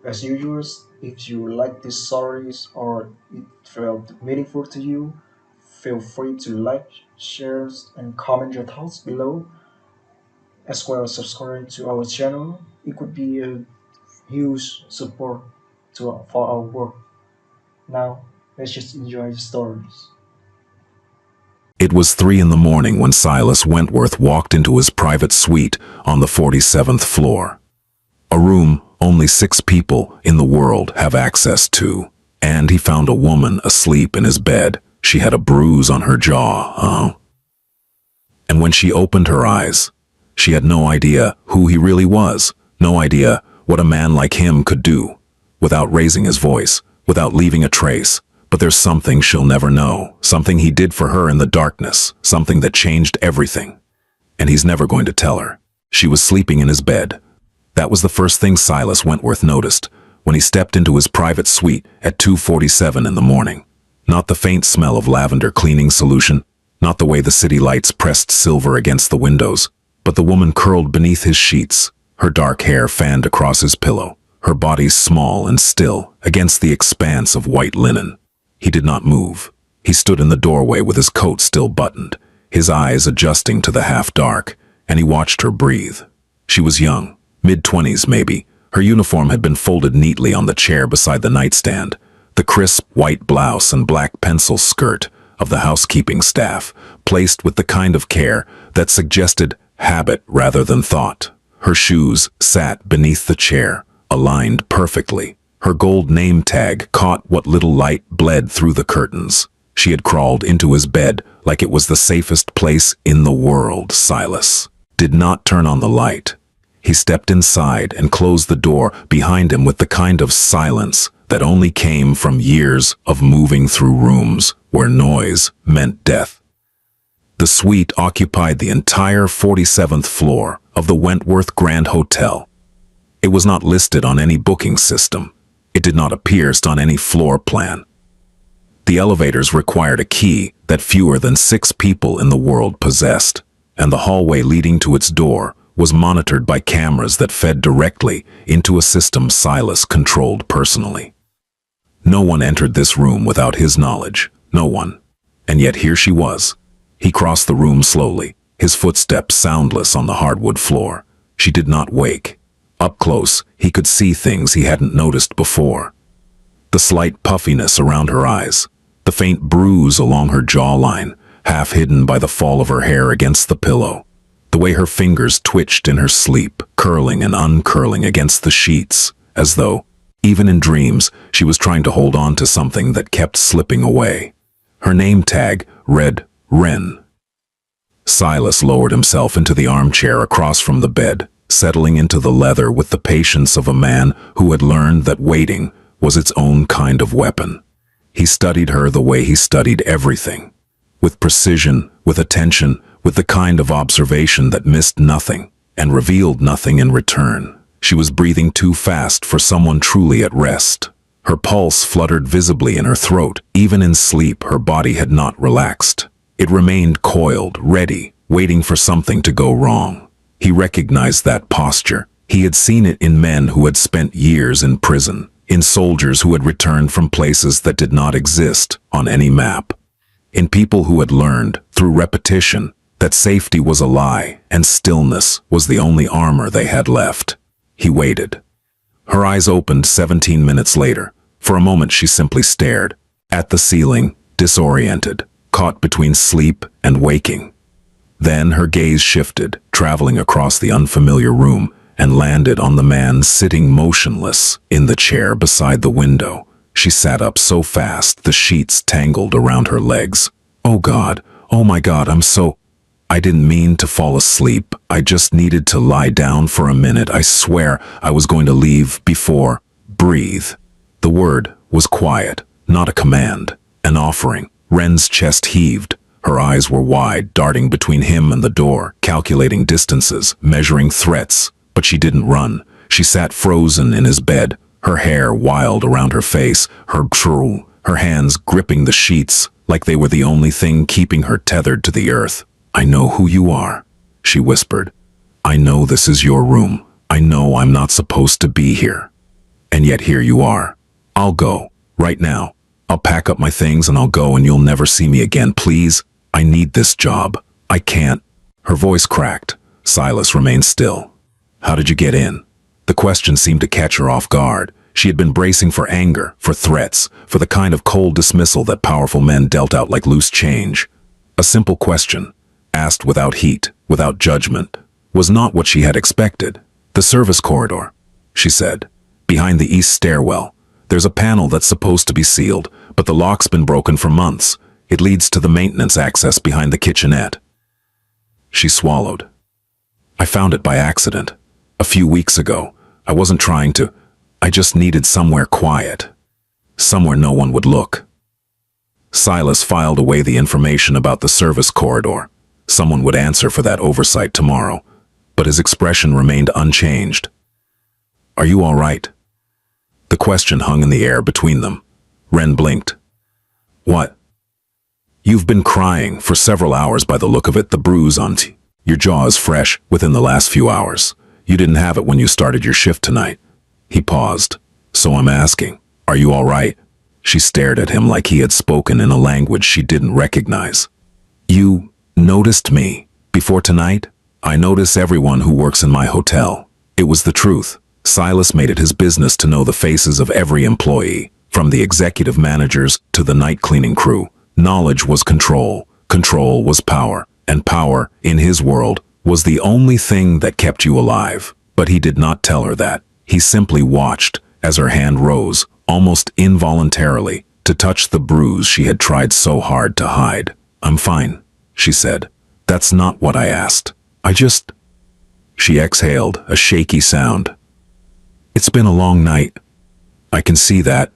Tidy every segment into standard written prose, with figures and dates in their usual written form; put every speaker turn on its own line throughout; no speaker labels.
As usual, if you like these stories or it felt meaningful to you, feel free to like, share, and comment your thoughts below, as well as subscribe to our channel. It could be a huge support for our work. Now, let's just enjoy the stories.
It was 3 in the morning when Silas Wentworth walked into his private suite on the 47th floor. A room only 6 people in the world have access to. And he found a woman asleep in his bed. She had a bruise on her jaw. And when she opened her eyes, she had no idea who he really was, no idea what a man like him could do, without raising his voice, without leaving a trace. But there's something she'll never know, something he did for her in the darkness, something that changed everything. And he's never going to tell her. She was sleeping in his bed. That was the first thing Silas Wentworth noticed when he stepped into his private suite at 2:47 in the morning. Not the faint smell of lavender cleaning solution, not the way the city lights pressed silver against the windows, but the woman curled beneath his sheets, her dark hair fanned across his pillow, her body small and still against the expanse of white linen. He did not move. He stood in the doorway with his coat still buttoned, his eyes adjusting to the half-dark, and he watched her breathe. She was young, mid-20s maybe. Her uniform had been folded neatly on the chair beside the nightstand, the crisp white blouse and black pencil skirt of the housekeeping staff, placed with the kind of care that suggested habit rather than thought. Her shoes sat beneath the chair, aligned perfectly. Her gold name tag caught what little light bled through the curtains. She had crawled into his bed like it was the safest place in the world. Silas did not turn on the light. He stepped inside and closed the door behind him with the kind of silence that only came from years of moving through rooms where noise meant death. The suite occupied the entire 47th floor of the Wentworth Grand Hotel. It was not listed on any booking system. It did not appear on any floor plan. The elevators required a key that fewer than 6 people in the world possessed, and the hallway leading to its door was monitored by cameras that fed directly into a system Silas controlled personally. No one entered this room without his knowledge, no one. And yet here she was. He crossed the room slowly, his footsteps soundless on the hardwood floor. She did not wake. Up close, he could see things he hadn't noticed before. The slight puffiness around her eyes, the faint bruise along her jawline, half hidden by the fall of her hair against the pillow, the way her fingers twitched in her sleep, curling and uncurling against the sheets, as though, even in dreams, she was trying to hold on to something that kept slipping away. Her name tag read Wren. Silas lowered himself into the armchair across from the bed, settling into the leather with the patience of a man who had learned that waiting was its own kind of weapon. He studied her the way he studied everything, with precision, with attention, with the kind of observation that missed nothing and revealed nothing in return. She was breathing too fast for someone truly at rest. Her pulse fluttered visibly in her throat. Even in sleep, her body had not relaxed. It remained coiled, ready, waiting for something to go wrong. He recognized that posture. He had seen it in men who had spent years in prison, in soldiers who had returned from places that did not exist on any map, in people who had learned, through repetition, that safety was a lie and stillness was the only armor they had left. He waited. Her eyes opened 17 minutes later. For a moment she simply stared at the ceiling, disoriented, caught between sleep and waking. Then her gaze shifted, traveling across the unfamiliar room, and landed on the man sitting motionless in the chair beside the window. She sat up so fast the sheets tangled around her legs. "Oh God, oh my God, I didn't mean to fall asleep. I just needed to lie down for a minute. I swear I was going to leave before." "Breathe." The word was quiet, not a command, an offering. Wren's chest heaved. Her eyes were wide, darting between him and the door, calculating distances, measuring threats. But she didn't run. She sat frozen in his bed, her hair wild around her face, her hands gripping the sheets like they were the only thing keeping her tethered to the earth. "I know who you are," she whispered. "I know this is your room. I know I'm not supposed to be here." And yet here you are. I'll go, right now. I'll pack up my things and I'll go and you'll never see me again, please. I need this job. I can't. Her voice cracked. Silas remained still. How did you get in? The question seemed to catch her off guard. She had been bracing for anger, for threats, for the kind of cold dismissal that powerful men dealt out like loose change. A simple question, asked without heat, without judgment, was not what she had expected. The service corridor, she said. Behind the east stairwell. There's a panel that's supposed to be sealed, but the lock's been broken for months. It leads to the maintenance access behind the kitchenette. She swallowed. I found it by accident. A few weeks ago. I wasn't trying to. I just needed somewhere quiet. Somewhere no one would look. Silas filed away the information about the service corridor. Someone would answer for that oversight tomorrow, but his expression remained unchanged. Are you all right? The question hung in the air between them. Ren blinked. What? You've been crying for several hours by the look of it, the bruise on your jaw is fresh within the last few hours. You didn't have it when you started your shift tonight. He paused. So I'm asking, are you all right? She stared at him like he had spoken in a language she didn't recognize. You noticed me before tonight? I notice everyone who works in my hotel. It was the truth. Silas made it his business to know the faces of every employee, from the executive managers to the night cleaning crew. Knowledge was control. Control was power. And power, in his world, was the only thing that kept you alive. But he did not tell her that. He simply watched as her hand rose, almost involuntarily, to touch the bruise she had tried so hard to hide. I'm fine, she said. That's not what I asked. I just... She exhaled, a shaky sound. It's been a long night. I can see that.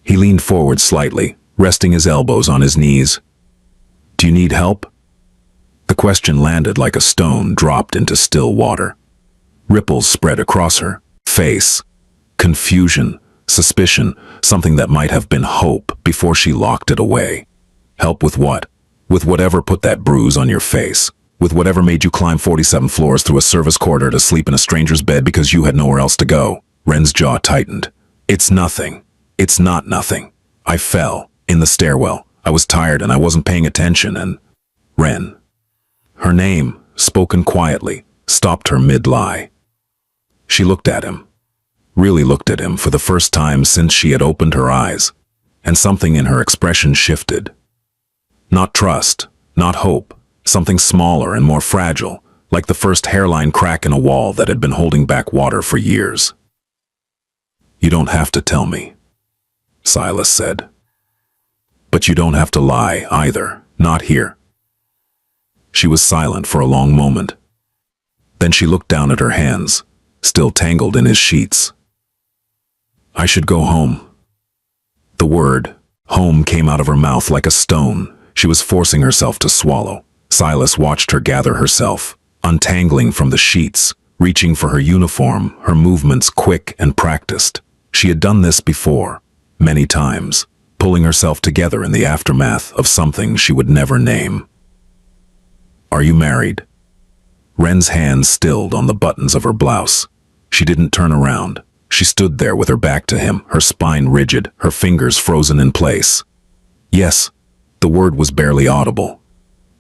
He leaned forward slightly, resting his elbows on his knees. Do you need help? The question landed like a stone dropped into still water. Ripples spread across her face. Confusion, suspicion, something that might have been hope before she locked it away. Help with what? With whatever put that bruise on your face. With whatever made you climb 47 floors through a service corridor to sleep in a stranger's bed because you had nowhere else to go. Ren's jaw tightened. It's nothing. It's not nothing. I fell in the stairwell. I was tired and I wasn't paying attention and... Ren. Her name, spoken quietly, stopped her mid-lie. She looked at him. Really looked at him for the first time since she had opened her eyes, and something in her expression shifted. Not trust, not hope, something smaller and more fragile, like the first hairline crack in a wall that had been holding back water for years. You don't have to tell me, Silas said. But you don't have to lie either, not here. She was silent for a long moment. Then she looked down at her hands, still tangled in his sheets. I should go home. The word, home, came out of her mouth like a stone. She was forcing herself to swallow. Silas watched her gather herself, untangling from the sheets, reaching for her uniform, her movements quick and practiced. She had done this before, many times, pulling herself together in the aftermath of something she would never name. Are you married? Ren's hand stilled on the buttons of her blouse. She didn't turn around. She stood there with her back to him, her spine rigid, her fingers frozen in place. Yes, the word was barely audible.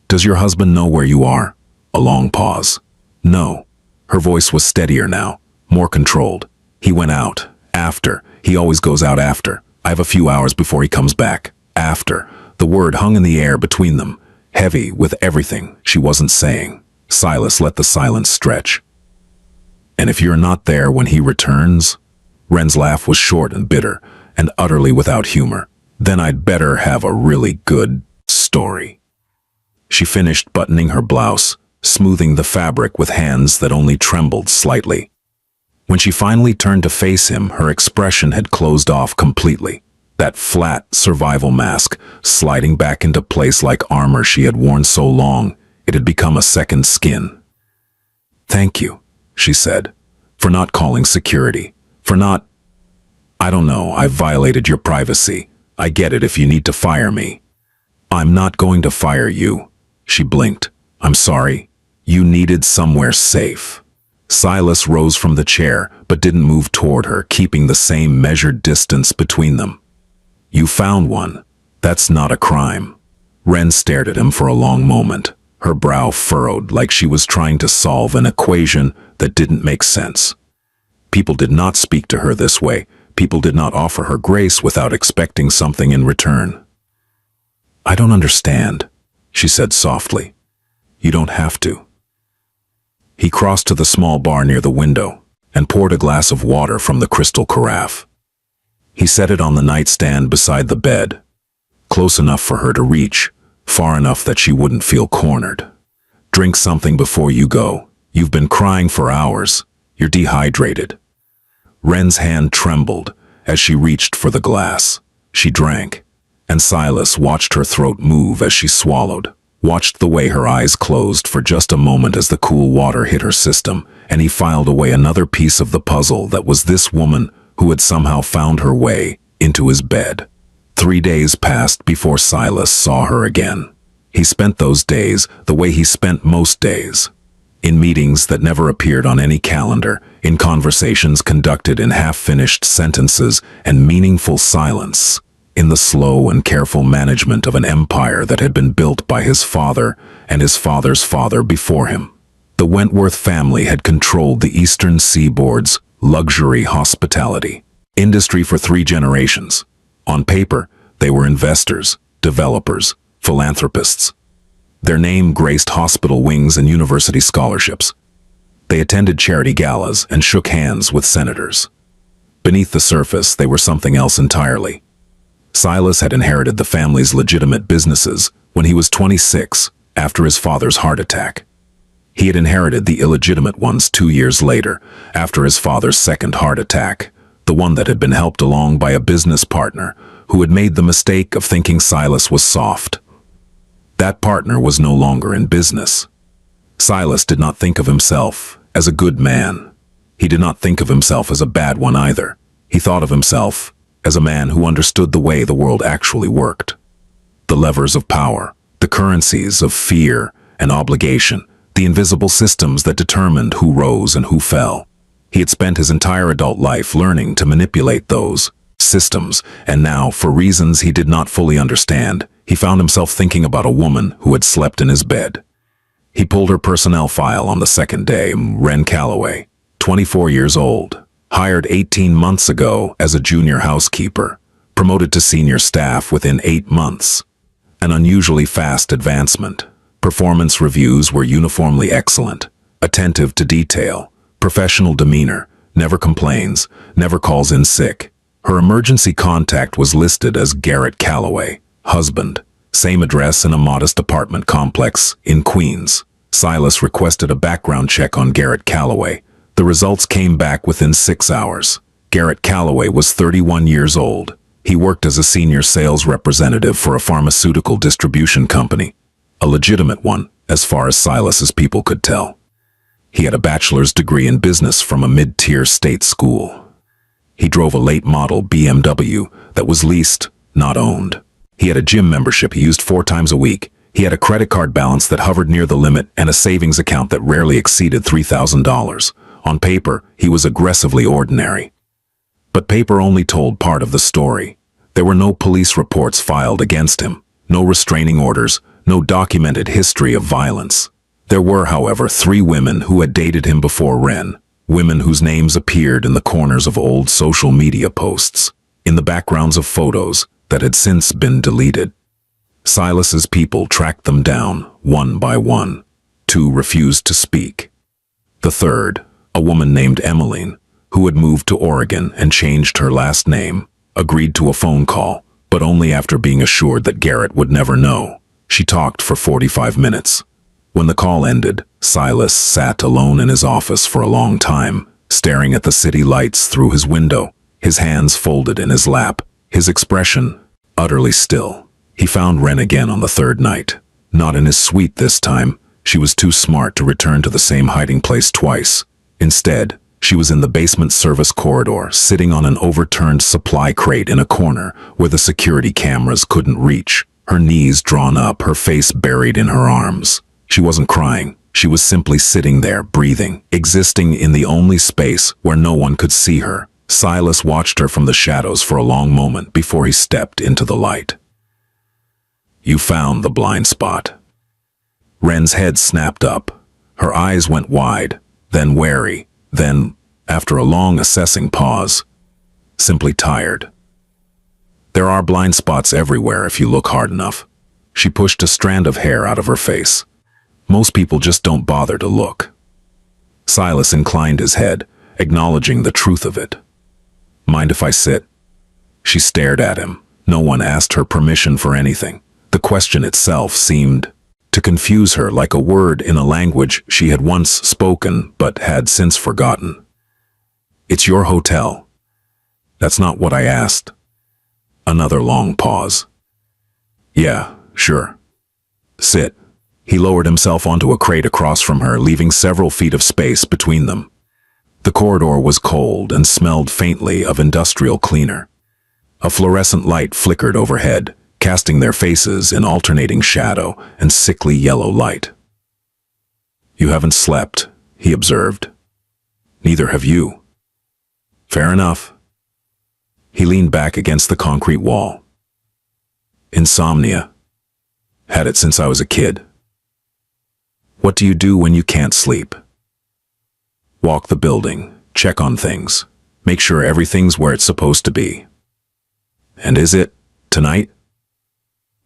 Does your husband know where you are? A long pause. No. Her voice was steadier now, more controlled. He went out. After. He always goes out after. I have a few hours before he comes back. After. The word hung in the air between them, heavy with everything she wasn't saying. Silas let the silence stretch. And if you're not there when he returns? Ren's laugh was short and bitter, and utterly without humor. Then I'd better have a really good story. She finished buttoning her blouse, smoothing the fabric with hands that only trembled slightly. When she finally turned to face him, her expression had closed off completely. That flat survival mask, sliding back into place like armor she had worn so long, it had become a second skin. Thank you, she said, for not calling security, for not... I don't know, I've violated your privacy. I get it if you need to fire me. I'm not going to fire you. She blinked. I'm sorry. You needed somewhere safe. Silas rose from the chair, but didn't move toward her, keeping the same measured distance between them. You found one. That's not a crime. Wren stared at him for a long moment, her brow furrowed like she was trying to solve an equation that didn't make sense. People did not speak to her this way. People did not offer her grace without expecting something in return. I don't understand, she said softly. You don't have to. He crossed to the small bar near the window and poured a glass of water from the crystal carafe. He set it on the nightstand beside the bed, close enough for her to reach, far enough that she wouldn't feel cornered. Drink something before you go. You've been crying for hours. You're dehydrated. Wren's hand trembled as she reached for the glass. She drank, and Silas watched her throat move as she swallowed, watched the way her eyes closed for just a moment as the cool water hit her system, and he filed away another piece of the puzzle that was this woman who had somehow found her way into his bed. 3 days passed before Silas saw her again. He spent those days the way he spent most days, in meetings that never appeared on any calendar, in conversations conducted in half-finished sentences and meaningful silence, in the slow and careful management of an empire that had been built by his father and his father's father before him. The Wentworth family had controlled the eastern seaboard's luxury hospitality industry for 3 generations. On paper, they were investors, developers, philanthropists. Their name graced hospital wings and university scholarships. They attended charity galas and shook hands with senators. Beneath the surface, they were something else entirely. Silas had inherited the family's legitimate businesses when he was 26, after his father's heart attack. He had inherited the illegitimate ones 2 years later, after his father's second heart attack, the one that had been helped along by a business partner who had made the mistake of thinking Silas was soft. That partner was no longer in business. Silas did not think of himself as a good man. He did not think of himself as a bad one either. He thought of himself as a man who understood the way the world actually worked. The levers of power, the currencies of fear and obligation, the invisible systems that determined who rose and who fell. He had spent his entire adult life learning to manipulate those systems, and now, for reasons he did not fully understand, he found himself thinking about a woman who had slept in his bed. He pulled her personnel file on the second day. Wren Calloway, 24 years old, hired 18 months ago as a junior housekeeper, promoted to senior staff within 8 months. An unusually fast advancement. Performance reviews were uniformly excellent, attentive to detail, professional demeanor, never complains, never calls in sick. Her emergency contact was listed as Garrett Calloway, husband, same address in a modest apartment complex in Queens. Silas requested a background check on Garrett Calloway. The results came back within 6 hours. Garrett Calloway was 31 years old. He worked as a senior sales representative for a pharmaceutical distribution company, a legitimate one, as far as Silas's people could tell. He had a bachelor's degree in business from a mid-tier state school. He drove a late-model BMW that was leased, not owned. He had a gym membership he used 4 times a week. He had a credit card balance that hovered near the limit and a savings account that rarely exceeded $3,000. On paper, he was aggressively ordinary. But paper only told part of the story. There were no police reports filed against him, no restraining orders, no documented history of violence. There were, however, 3 women who had dated him before Wren, women whose names appeared in the corners of old social media posts, in the backgrounds of photos that had since been deleted. Silas's people tracked them down, one by one. 2 refused to speak. The third, a woman named Emmeline, who had moved to Oregon and changed her last name, agreed to a phone call, but only after being assured that Garrett would never know. She talked for 45 minutes. When the call ended, Silas sat alone in his office for a long time, staring at the city lights through his window, his hands folded in his lap, his expression utterly still. He found Wren again on the 3rd night. Not in his suite this time. She was too smart to return to the same hiding place twice. Instead, she was in the basement service corridor, sitting on an overturned supply crate in a corner where the security cameras couldn't reach, her knees drawn up, her face buried in her arms. She wasn't crying. She was simply sitting there, breathing, existing in the only space where no one could see her. Silas watched her from the shadows for a long moment before he stepped into the light. You found the blind spot. Wren's head snapped up. Her eyes went wide, then wary, then, after a long assessing pause, simply tired. There are blind spots everywhere if you look hard enough. She pushed a strand of hair out of her face. Most people just don't bother to look. Silas inclined his head, acknowledging the truth of it. Mind if I sit? She stared at him. No one asked her permission for anything. The question itself seemed to confuse her like a word in a language she had once spoken but had since forgotten. It's your hotel. That's not what I asked. Another long pause. Yeah, sure. Sit. He lowered himself onto a crate across from her, leaving several feet of space between them. The corridor was cold and smelled faintly of industrial cleaner. A fluorescent light flickered overhead, casting their faces in alternating shadow and sickly yellow light. You haven't slept, he observed. Neither have you. Fair enough. He leaned back against the concrete wall. Insomnia. Had it since I was a kid. What do you do when you can't sleep? Walk the building, check on things, make sure everything's where it's supposed to be. And is it, tonight?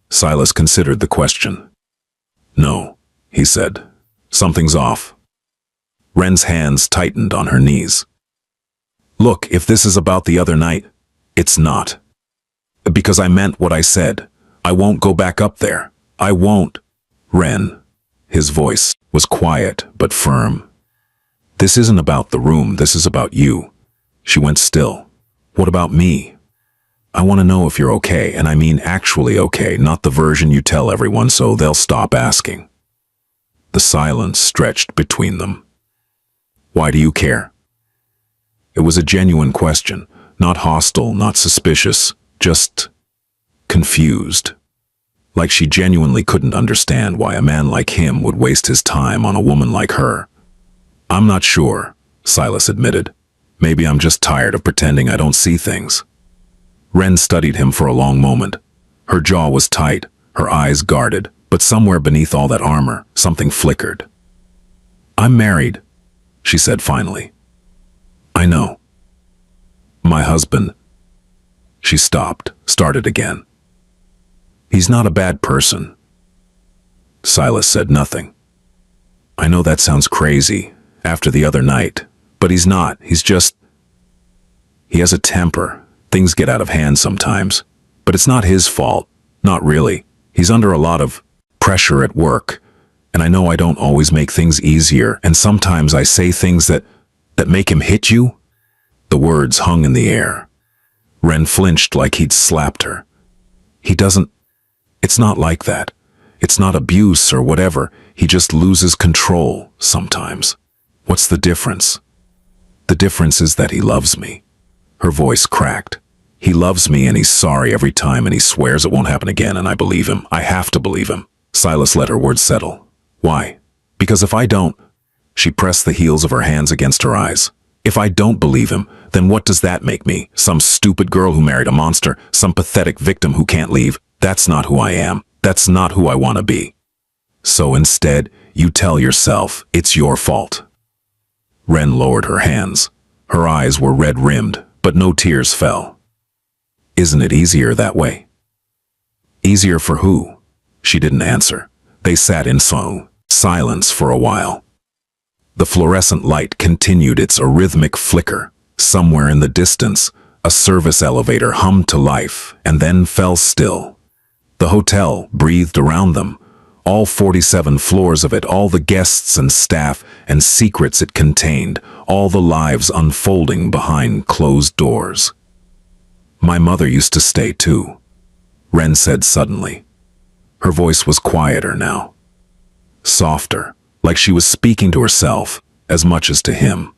Silas considered the question. No, he said. Something's off. Wren's hands tightened on her knees. Look, if this is about the other night, it's not. Because I meant what I said. I won't go back up there. I won't. Wren. His voice was quiet but firm. This isn't about the room, this is about you. She went still. What about me? I want to know if you're okay, and I mean actually okay, not the version you tell everyone so they'll stop asking. The silence stretched between them. Why do you care? It was a genuine question, not hostile, not suspicious, just confused. Like she genuinely couldn't understand why a man like him would waste his time on a woman like her. I'm not sure, Silas admitted. Maybe I'm just tired of pretending I don't see things. Wren studied him for a long moment. Her jaw was tight, her eyes guarded, but somewhere beneath all that armor, something flickered. I'm married, she said finally. I know. My husband. She stopped, started again. He's not a bad person. Silas said nothing. I know that sounds crazy, after the other night, but he's not. He has a temper. Things get out of hand sometimes. But it's not his fault. Not really. He's under a lot of pressure at work. And I know I don't always make things easier, and sometimes I say things that make him hit you. The words hung in the air. Wren flinched like he'd slapped her. He doesn't. It's not like that. It's not abuse or whatever. He just loses control sometimes. What's the difference? The difference is that he loves me. Her voice cracked. He loves me and he's sorry every time and he swears it won't happen again, and I believe him. I have to believe him. Silas let her words settle. Why? Because if I don't... She pressed the heels of her hands against her eyes. If I don't believe him, then what does that make me? Some stupid girl who married a monster, some pathetic victim who can't leave. That's not who I am. That's not who I want to be. So instead, you tell yourself it's your fault. Wren lowered her hands. Her eyes were red-rimmed, but no tears fell. Isn't it easier that way? Easier for who? She didn't answer. They sat in silence for a while. The fluorescent light continued its arrhythmic flicker. Somewhere in the distance, a service elevator hummed to life and then fell still. The hotel breathed around them, all 47 floors of it, all the guests and staff and secrets it contained, all the lives unfolding behind closed doors. My mother used to stay too, Wren said suddenly. Her voice was quieter now, softer, like she was speaking to herself as much as to him.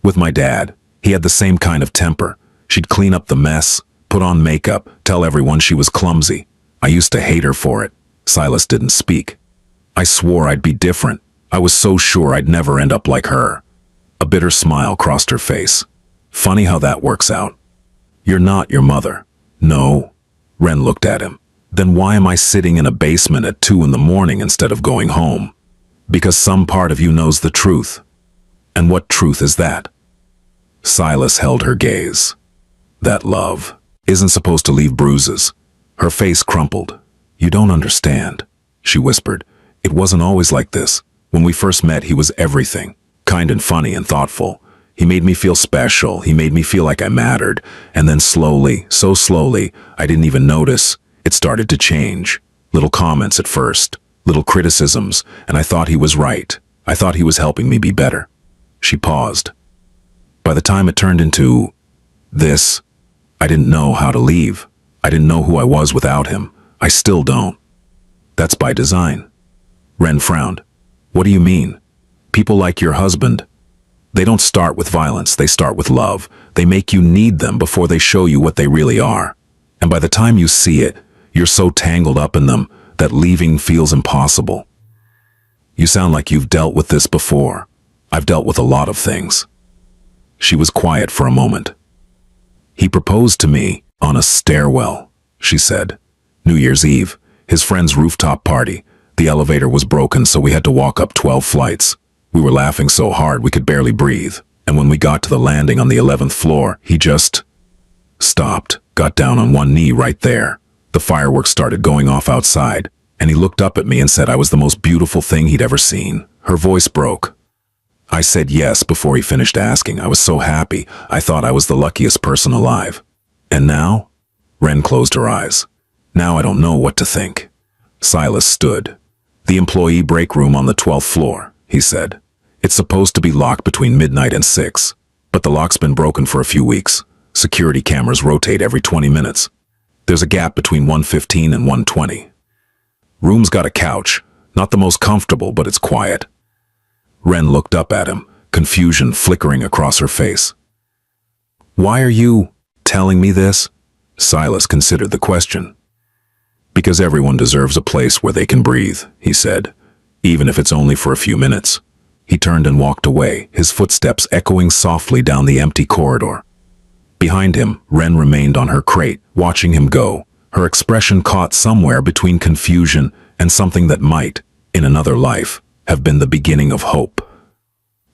With my dad, he had the same kind of temper. She'd clean up the mess, put on makeup, tell everyone she was clumsy. I used to hate her for it. Silas didn't speak. I swore I'd be different, I was so sure I'd never end up like her. A bitter smile crossed her face. Funny how that works out. You're not your mother. No. Ren looked at him. Then why am I sitting in a basement at 2 in the morning instead of going home? Because some part of you knows the truth. And what truth is that? Silas held her gaze. That love isn't supposed to leave bruises. Her face crumpled. You don't understand, she whispered. It wasn't always like this. When we first met, he was everything. Kind and funny and thoughtful. He made me feel special. He made me feel like I mattered. And then slowly, so slowly, I didn't even notice, it started to change. Little comments at first, little criticisms, and I thought he was right. I thought he was helping me be better. She paused. By the time it turned into this, I didn't know how to leave. I didn't know who I was without him. I still don't. That's by design. Ren frowned. What do you mean? People like your husband, they don't start with violence, they start with love. They make you need them before they show you what they really are. And by the time you see it, you're so tangled up in them that leaving feels impossible. You sound like you've dealt with this before. I've dealt with a lot of things. She was quiet for a moment. He proposed to me on a stairwell, she said. New Year's Eve, his friend's rooftop party. The elevator was broken, so we had to walk up 12 flights. We were laughing so hard we could barely breathe. And when we got to the landing on the 11th floor, he just stopped, got down on one knee right there. The fireworks started going off outside, and he looked up at me and said I was the most beautiful thing he'd ever seen. Her voice broke. I said yes before he finished asking. I was so happy. I thought I was the luckiest person alive. And now? Ren closed her eyes. Now I don't know what to think. Silas stood. The employee break room on the 12th floor, he said. It's supposed to be locked between midnight and 6, but the lock's been broken for a few weeks. Security cameras rotate every 20 minutes. There's a gap between 1:15 and 1:20. Room's got a couch, not the most comfortable, but it's quiet. Ren looked up at him, confusion flickering across her face. Why are you telling me this? Silas considered the question. Because everyone deserves a place where they can breathe, he said, even if it's only for a few minutes. He turned and walked away, his footsteps echoing softly down the empty corridor. Behind him, Ren remained on her crate, watching him go, her expression caught somewhere between confusion and something that might, in another life, have been the beginning of hope.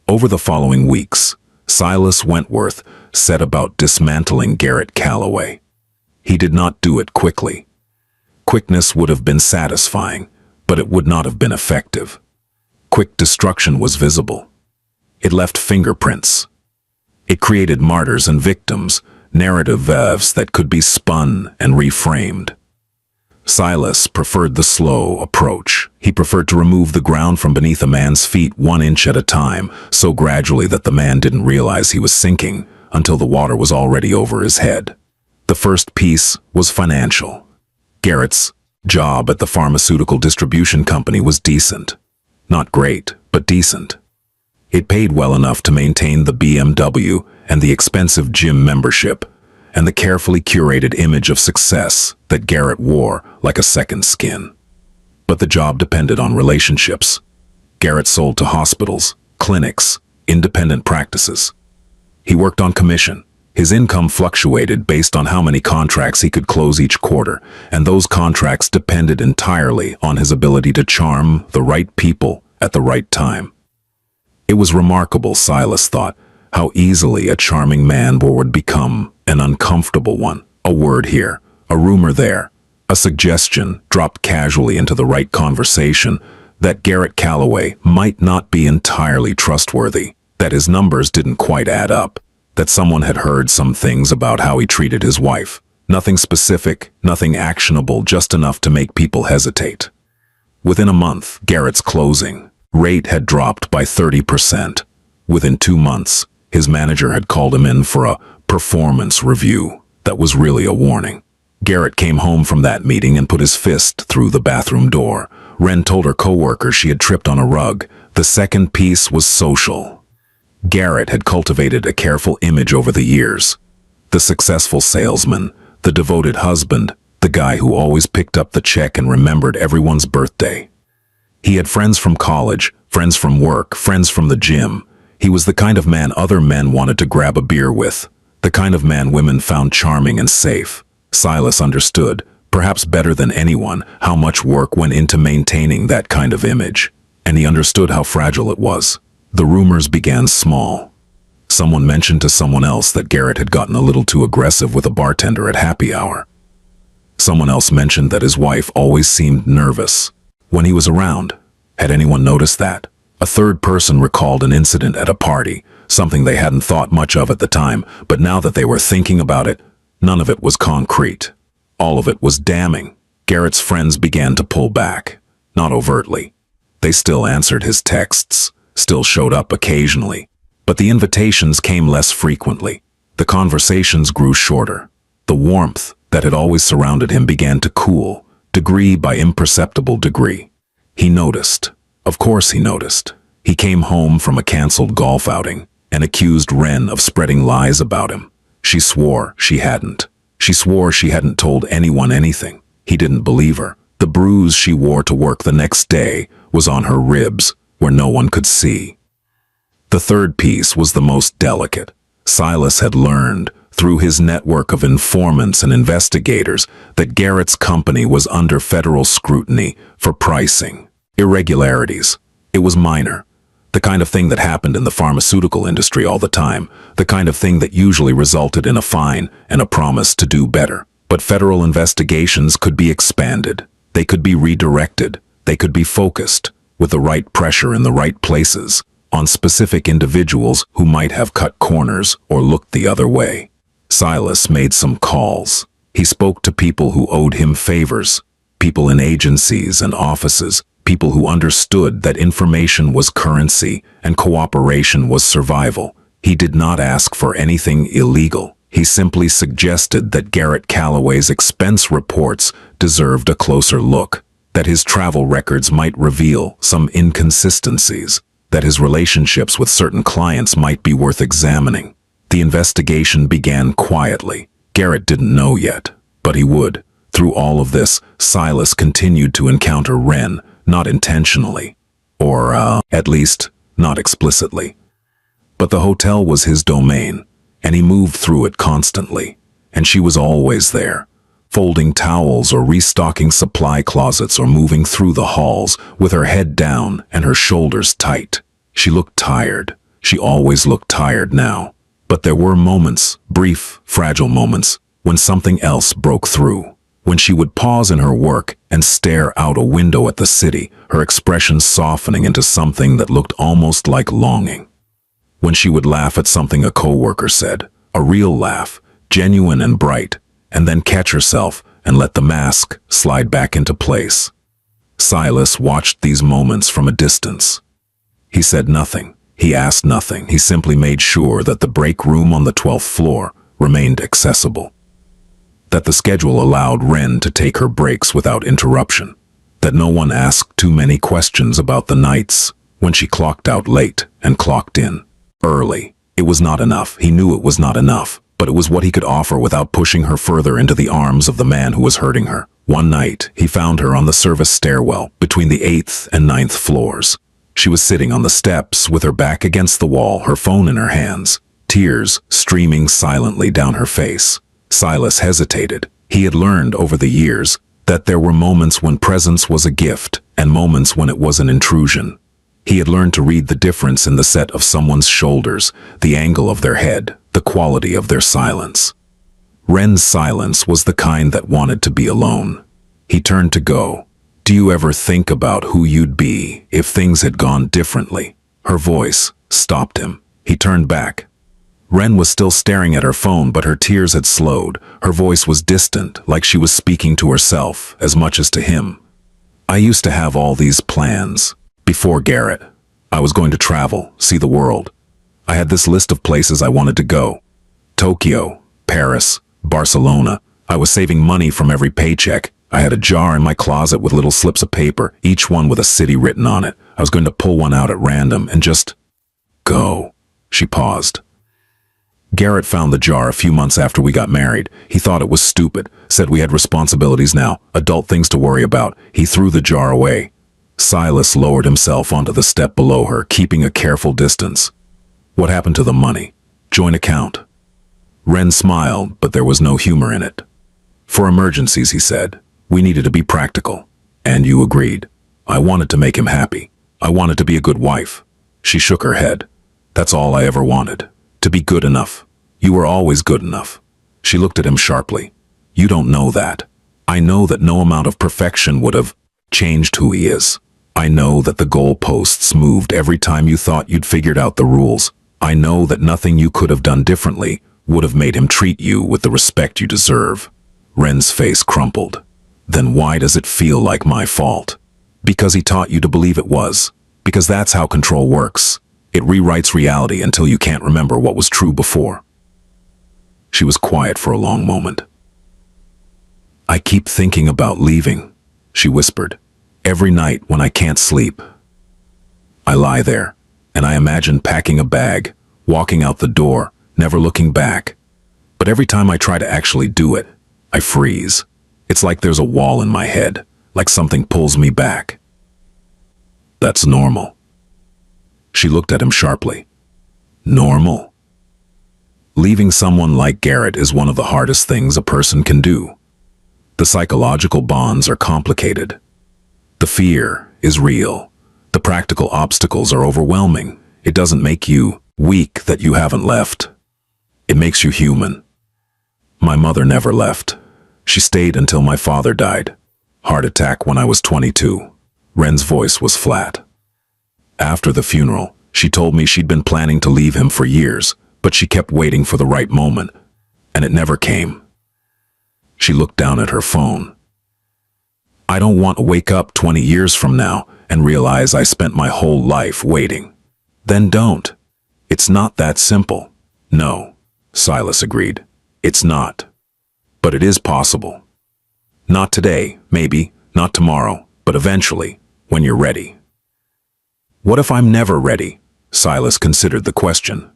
Over the following weeks, Silas Wentworth set about dismantling Garrett Calloway. He did not do it quickly. Quickness would have been satisfying, but it would not have been effective. Quick destruction was visible. It left fingerprints. It created martyrs and victims, narrative valves that could be spun and reframed. Silas preferred the slow approach. He preferred to remove the ground from beneath a man's feet 1 inch at a time, so gradually that the man didn't realize he was sinking until the water was already over his head. The first piece was financial. Garrett's job at the pharmaceutical distribution company was decent. Not great, but decent. It paid well enough to maintain the BMW and the expensive gym membership, and the carefully curated image of success that Garrett wore like a second skin. But the job depended on relationships. Garrett sold to hospitals, clinics, independent practices. He worked on commission. His income fluctuated based on how many contracts he could close each quarter, and those contracts depended entirely on his ability to charm the right people at the right time. It was remarkable, Silas thought, how easily a charming man would become an uncomfortable one. A word here, a rumor there, a suggestion dropped casually into the right conversation that Garrett Calloway might not be entirely trustworthy, that his numbers didn't quite add up, that someone had heard some things about how he treated his wife. Nothing specific, nothing actionable, just enough to make people hesitate. Within a month, Garrett's closing rate had dropped by 30%. Within 2 months, his manager had called him in for a performance review that was really a warning. Garrett came home from that meeting and put his fist through the bathroom door. Ren told her coworker she had tripped on a rug. The second piece was social. Garrett had cultivated a careful image over the years. The successful salesman, the devoted husband, the guy who always picked up the check and remembered everyone's birthday. He had friends from college, friends from work, friends from the gym. He was the kind of man other men wanted to grab a beer with, the kind of man women found charming and safe. Silas understood, perhaps better than anyone, how much work went into maintaining that kind of image. And he understood how fragile it was. The rumors began small. Someone mentioned to someone else that Garrett had gotten a little too aggressive with a bartender at happy hour. Someone else mentioned that his wife always seemed nervous when he was around. Had anyone noticed that? A third person recalled an incident at a party, something they hadn't thought much of at the time, but now that they were thinking about it, none of it was concrete. All of it was damning. Garrett's friends began to pull back. Not overtly. They still answered his texts, still showed up occasionally. But the invitations came less frequently. The conversations grew shorter. The warmth that had always surrounded him began to cool, degree by imperceptible degree. He noticed. Of course he noticed. He came home from a canceled golf outing and accused Wren of spreading lies about him. She swore she hadn't. She swore she hadn't told anyone anything. He didn't believe her. The bruise she wore to work the next day was on her ribs, where no one could see. The third piece was the most delicate. Silas had learned, through his network of informants and investigators, that Garrett's company was under federal scrutiny for pricing. Irregularities. It was minor. The kind of thing that happened in the pharmaceutical industry all the time. The kind of thing that usually resulted in a fine and a promise to do better. But federal investigations could be expanded. They could be redirected. They could be focused, with the right pressure in the right places, on specific individuals who might have cut corners or looked the other way. Silas made some calls. He spoke to people who owed him favors, people in agencies and offices, people who understood that information was currency and cooperation was survival. He did not ask for anything illegal. He simply suggested that Garrett Calloway's expense reports deserved a closer look, that his travel records might reveal some inconsistencies, that his relationships with certain clients might be worth examining. The investigation began quietly. Garrett didn't know yet, but he would. Through all of this, Silas continued to encounter Wren, not intentionally, or at least, not explicitly. But the hotel was his domain, and he moved through it constantly, and she was always there, folding towels or restocking supply closets or moving through the halls with her head down and her shoulders tight. She looked tired. She always looked tired now. But there were moments, brief, fragile moments, when something else broke through. When she would pause in her work and stare out a window at the city, her expression softening into something that looked almost like longing. When she would laugh at something a coworker said, a real laugh, genuine and bright, and then catch herself and let the mask slide back into place. Silas watched these moments from a distance. He said nothing. He asked nothing. He simply made sure that the break room on the 12th floor remained accessible. That the schedule allowed Wren to take her breaks without interruption. That no one asked too many questions about the nights when she clocked out late and clocked in early. It was not enough. He knew it was not enough, but it was what he could offer without pushing her further into the arms of the man who was hurting her. One night, he found her on the service stairwell between the 8th and 9th floors. She was sitting on the steps with her back against the wall, her phone in her hands, tears streaming silently down her face. Silas hesitated. He had learned over the years that there were moments when presence was a gift and moments when it was an intrusion. He had learned to read the difference in the set of someone's shoulders, the angle of their head, the quality of their silence. Wren's silence was the kind that wanted to be alone. He turned to go. Do you ever think about who you'd be if things had gone differently? Her voice stopped him. He turned back. Wren was still staring at her phone, but her tears had slowed. Her voice was distant, like she was speaking to herself as much as to him. I used to have all these plans. Before Garrett, I was going to travel, see the world. I had this list of places I wanted to go. Tokyo, Paris, Barcelona. I was saving money from every paycheck. I had a jar in my closet with little slips of paper, each one with a city written on it. I was going to pull one out at random and just go. She paused. Garrett found the jar a few months after we got married. He thought it was stupid, said we had responsibilities now, adult things to worry about. He threw the jar away. Silas lowered himself onto the step below her, keeping a careful distance. What happened to the money? Joint account. Ren smiled, but there was no humor in it. For emergencies, he said. We needed to be practical. And you agreed. I wanted to make him happy. I wanted to be a good wife. She shook her head. That's all I ever wanted. To be good enough. You were always good enough. She looked at him sharply. You don't know that. I know that no amount of perfection would have changed who he is. I know that the goalposts moved every time you thought you'd figured out the rules. I know that nothing you could have done differently would have made him treat you with the respect you deserve. Ren's face crumpled. Then why does it feel like my fault? Because he taught you to believe it was. Because that's how control works. It rewrites reality until you can't remember what was true before. She was quiet for a long moment. I keep thinking about leaving, she whispered. Every night when I can't sleep. I lie there, and I imagine packing a bag, walking out the door, never looking back. But every time I try to actually do it, I freeze. It's like there's a wall in my head, like something pulls me back. That's normal. She looked at him sharply. Normal? Leaving someone like Garrett is one of the hardest things a person can do. The psychological bonds are complicated. The fear is real. The practical obstacles are overwhelming. It doesn't make you weak that you haven't left. It makes you human. My mother never left. She stayed until my father died. Heart attack when I was 22. Ren's voice was flat. After the funeral, she told me she'd been planning to leave him for years, but she kept waiting for the right moment, and it never came. She looked down at her phone. I don't want to wake up 20 years from now and realize I spent my whole life waiting. Then don't. It's not that simple. No, Silas agreed. It's not. But it is possible. Not today, maybe, not tomorrow, but eventually, when you're ready. What if I'm never ready? Silas considered the question.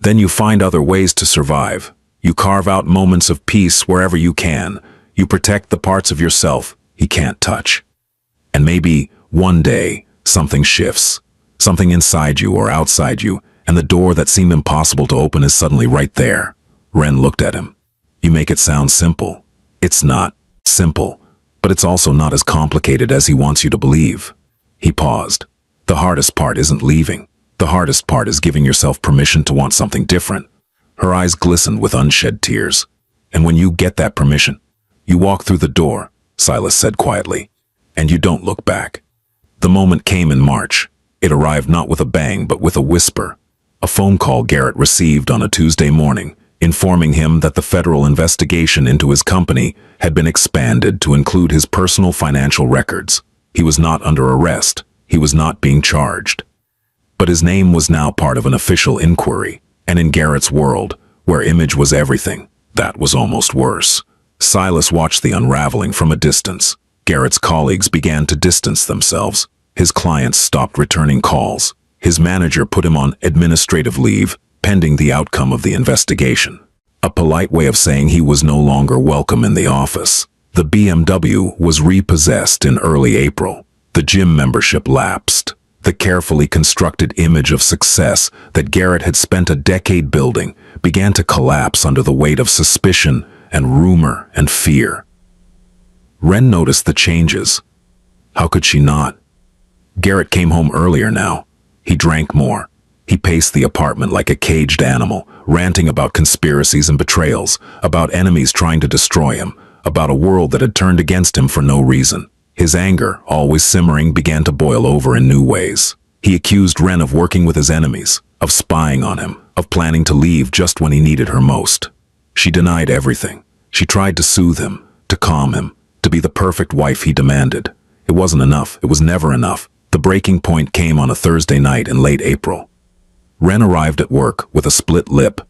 Then you find other ways to survive. You carve out moments of peace wherever you can. You protect the parts of yourself he can't touch. And maybe one day something shifts, something inside you or outside you, and the door that seemed impossible to open is suddenly right there. Ren looked at him. You make it sound simple. It's not simple, but it's also not as complicated as he wants you to believe. He paused. The hardest part isn't leaving. The hardest part is giving yourself permission to want something different. Her eyes glistened with unshed tears. And when you get that permission, you walk through the door, Silas said quietly, and you don't look back. The moment came in March. It arrived not with a bang, but with a whisper. A phone call Garrett received on a Tuesday morning, informing him that the federal investigation into his company had been expanded to include his personal financial records. He was not under arrest. He was not being charged. But his name was now part of an official inquiry, and in Garrett's world, where image was everything, that was almost worse. Silas watched the unraveling from a distance. Garrett's colleagues began to distance themselves. His clients stopped returning calls. His manager put him on administrative leave, pending the outcome of the investigation. A polite way of saying he was no longer welcome in the office. The BMW was repossessed in early April. The gym membership lapsed. The carefully constructed image of success that Garrett had spent a decade building began to collapse under the weight of suspicion and rumor and fear. Ren noticed the changes. How could she not? Garrett came home earlier now. He drank more. He paced the apartment like a caged animal, ranting about conspiracies and betrayals, about enemies trying to destroy him, about a world that had turned against him for no reason. His anger, always simmering, began to boil over in new ways. He accused Ren of working with his enemies, of spying on him, of planning to leave just when he needed her most. She denied everything. She tried to soothe him, to calm him, to be the perfect wife he demanded. It wasn't enough. It was never enough. The breaking point came on a Thursday night in late April. Ren arrived at work with a split lip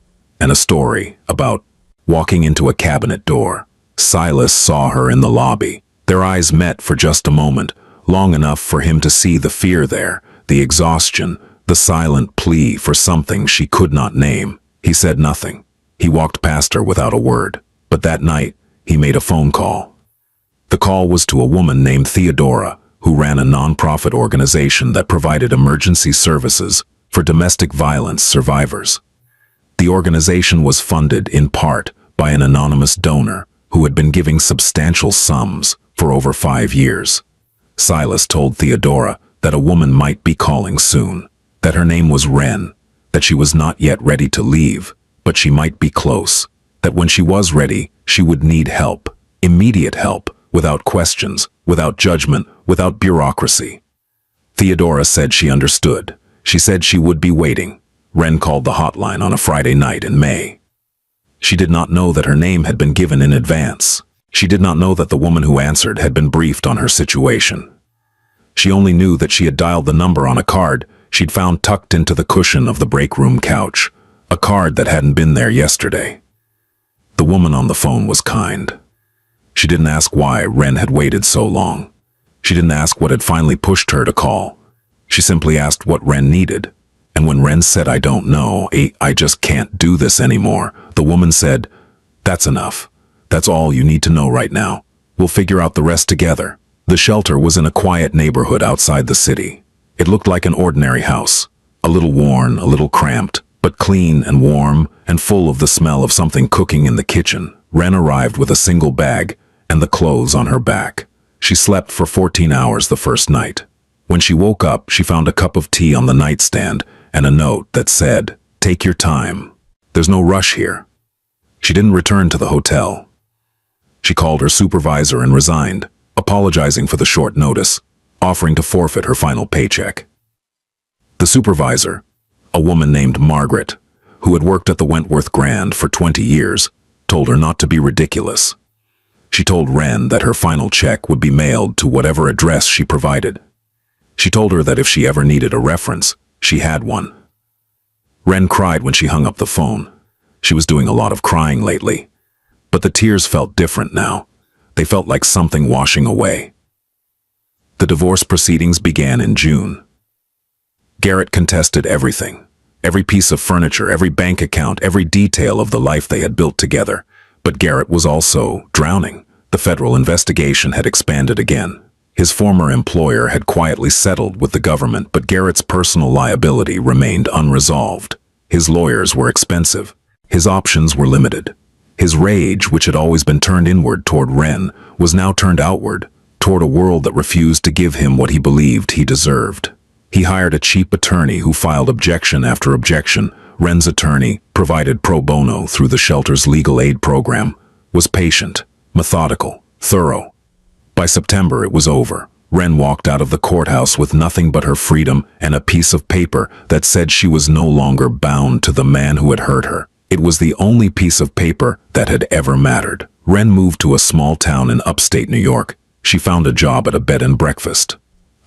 and a story about walking into a cabinet door. Silas saw her in the lobby. Their eyes met for just a moment, long enough for him to see the fear there, the exhaustion, the silent plea for something she could not name. He said nothing. He walked past her without a word. But that night, he made a phone call. The call was to a woman named Theodora, who ran a non-profit organization that provided emergency services for domestic violence survivors. The organization was funded in part by an anonymous donor who had been giving substantial sums for over 5 years. Silas told Theodora that a woman might be calling soon, that her name was Wren, that she was not yet ready to leave, but she might be close, that when she was ready, she would need help, immediate help, without questions, without judgment, without bureaucracy. Theodora said she understood. She said she would be waiting. Wren called the hotline on a Friday night in May. She did not know that her name had been given in advance. She did not know that the woman who answered had been briefed on her situation. She only knew that she had dialed the number on a card she'd found tucked into the cushion of the break room couch, a card that hadn't been there yesterday. The woman on the phone was kind. She didn't ask why Wren had waited so long. She didn't ask what had finally pushed her to call. She simply asked what Wren needed. And when Wren said, "I don't know, I just can't do this anymore," the woman said, "That's enough. That's all you need to know right now. We'll figure out the rest together." The shelter was in a quiet neighborhood outside the city. It looked like an ordinary house, a little worn, a little cramped, but clean and warm and full of the smell of something cooking in the kitchen. Wren arrived with a single bag and the clothes on her back. She slept for 14 hours the first night. When she woke up, she found a cup of tea on the nightstand and a note that said, "Take your time. There's no rush here." She didn't return to the hotel. She called her supervisor and resigned, apologizing for the short notice, offering to forfeit her final paycheck. The supervisor, a woman named Margaret, who had worked at the Wentworth Grand for 20 years, told her not to be ridiculous. She told Wren that her final check would be mailed to whatever address she provided. She told her that if she ever needed a reference, she had one. Wren cried when she hung up the phone. She was doing a lot of crying lately. But the tears felt different now. They felt like something washing away. The divorce proceedings began in June. Garrett contested everything. Every piece of furniture, every bank account, every detail of the life they had built together. But Garrett was also drowning. The federal investigation had expanded again. His former employer had quietly settled with the government, but Garrett's personal liability remained unresolved. His lawyers were expensive. His options were limited. His rage, which had always been turned inward toward Wren, was now turned outward, toward a world that refused to give him what he believed he deserved. He hired a cheap attorney who filed objection after objection. Wren's attorney, provided pro bono through the shelter's legal aid program, was patient, methodical, thorough. By September, it was over. Wren walked out of the courthouse with nothing but her freedom and a piece of paper that said she was no longer bound to the man who had hurt her. It was the only piece of paper that had ever mattered. Wren moved to a small town in upstate New York. She found a job at a bed and breakfast.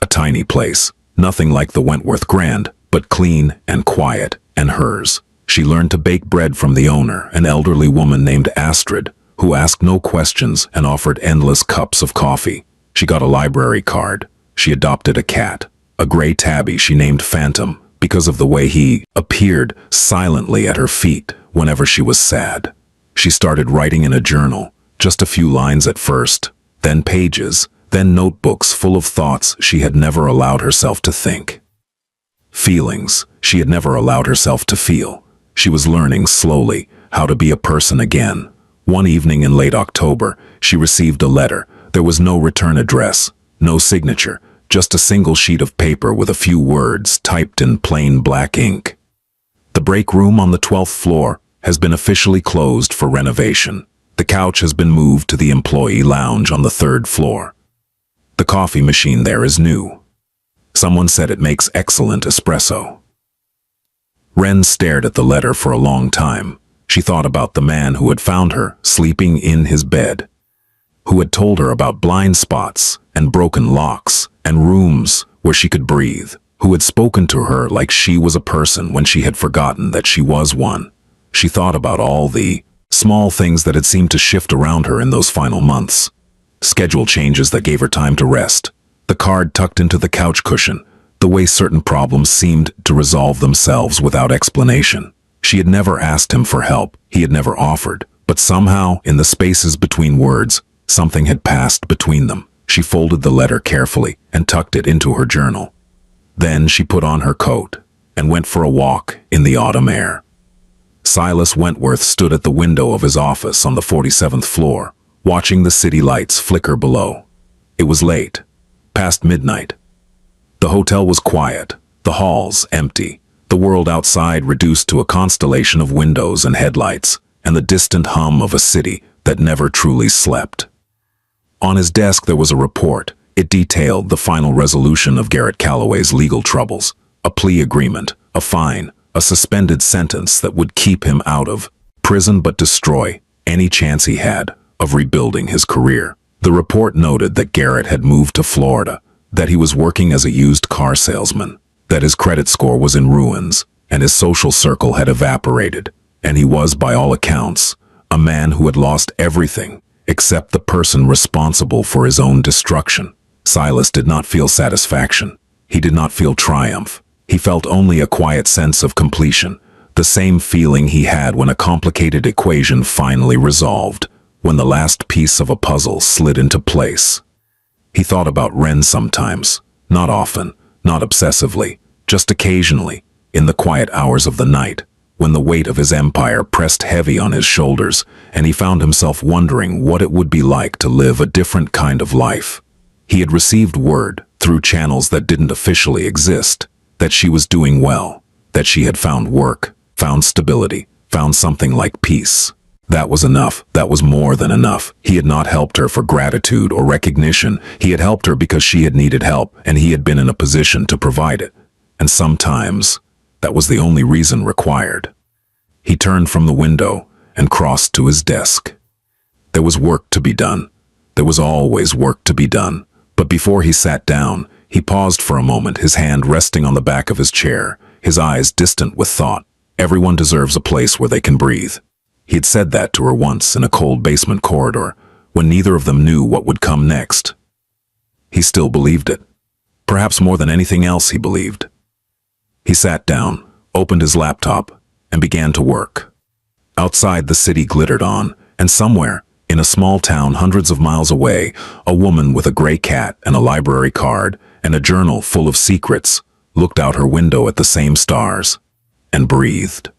A tiny place, nothing like the Wentworth Grand, but clean and quiet, and hers. She learned to bake bread from the owner, an elderly woman named Astrid, who asked no questions and offered endless cups of coffee. She got a library card. She adopted a cat, a gray tabby she named Phantom, because of the way he appeared silently at her feet whenever she was sad. She started writing in a journal, just a few lines at first, then pages, then notebooks full of thoughts she had never allowed herself to think. Feelings she had never allowed herself to feel. She was learning slowly how to be a person again. One evening in late October, she received a letter. There was no return address, no signature, just a single sheet of paper with a few words typed in plain black ink. The break room on the 12th floor has been officially closed for renovation. The couch has been moved to the employee lounge on the 3rd floor. The coffee machine there is new. Someone said it makes excellent espresso. Wren stared at the letter for a long time. She thought about the man who had found her sleeping in his bed, who had told her about blind spots and broken locks and rooms where she could breathe, who had spoken to her like she was a person when she had forgotten that she was one. She thought about all the small things that had seemed to shift around her in those final months. Schedule changes that gave her time to rest, the card tucked into the couch cushion, the way certain problems seemed to resolve themselves without explanation. She had never asked him for help, he had never offered, but somehow, in the spaces between words, something had passed between them. She folded the letter carefully and tucked it into her journal. Then she put on her coat and went for a walk in the autumn air. Silas Wentworth stood at the window of his office on the 47th floor, watching the city lights flicker below. It was late, past midnight. The hotel was quiet, the halls empty, the world outside reduced to a constellation of windows and headlights, and the distant hum of a city that never truly slept. On his desk there was a report. It detailed the final resolution of Garrett Calloway's legal troubles, a plea agreement, a fine, a suspended sentence that would keep him out of prison but destroy any chance he had of rebuilding his career. The report noted that Garrett had moved to Florida, that he was working as a used car salesman, that his credit score was in ruins, and his social circle had evaporated, and he was, by all accounts, a man who had lost everything except the person responsible for his own destruction. Silas did not feel satisfaction. He did not feel triumph. He felt only a quiet sense of completion, the same feeling he had when a complicated equation finally resolved, when the last piece of a puzzle slid into place. He thought about Ren sometimes, not often, not obsessively, just occasionally, in the quiet hours of the night, when the weight of his empire pressed heavy on his shoulders, and he found himself wondering what it would be like to live a different kind of life. He had received word, through channels that didn't officially exist, that she was doing well, that she had found work, found stability, found something like peace. That was enough. That was more than enough. He had not helped her for gratitude or recognition. He had helped her because she had needed help, and he had been in a position to provide it. And sometimes, that was the only reason required. He turned from the window and crossed to his desk. There was work to be done. There was always work to be done. But before he sat down, he paused for a moment, his hand resting on the back of his chair, his eyes distant with thought. Everyone deserves a place where they can breathe. He had said that to her once in a cold basement corridor, when neither of them knew what would come next. He still believed it. Perhaps more than anything else he believed. He sat down, opened his laptop, and began to work. Outside the city glittered on, and somewhere, in a small town hundreds of miles away, a woman with a gray cat and a library card and a journal full of secrets looked out her window at the same stars and breathed.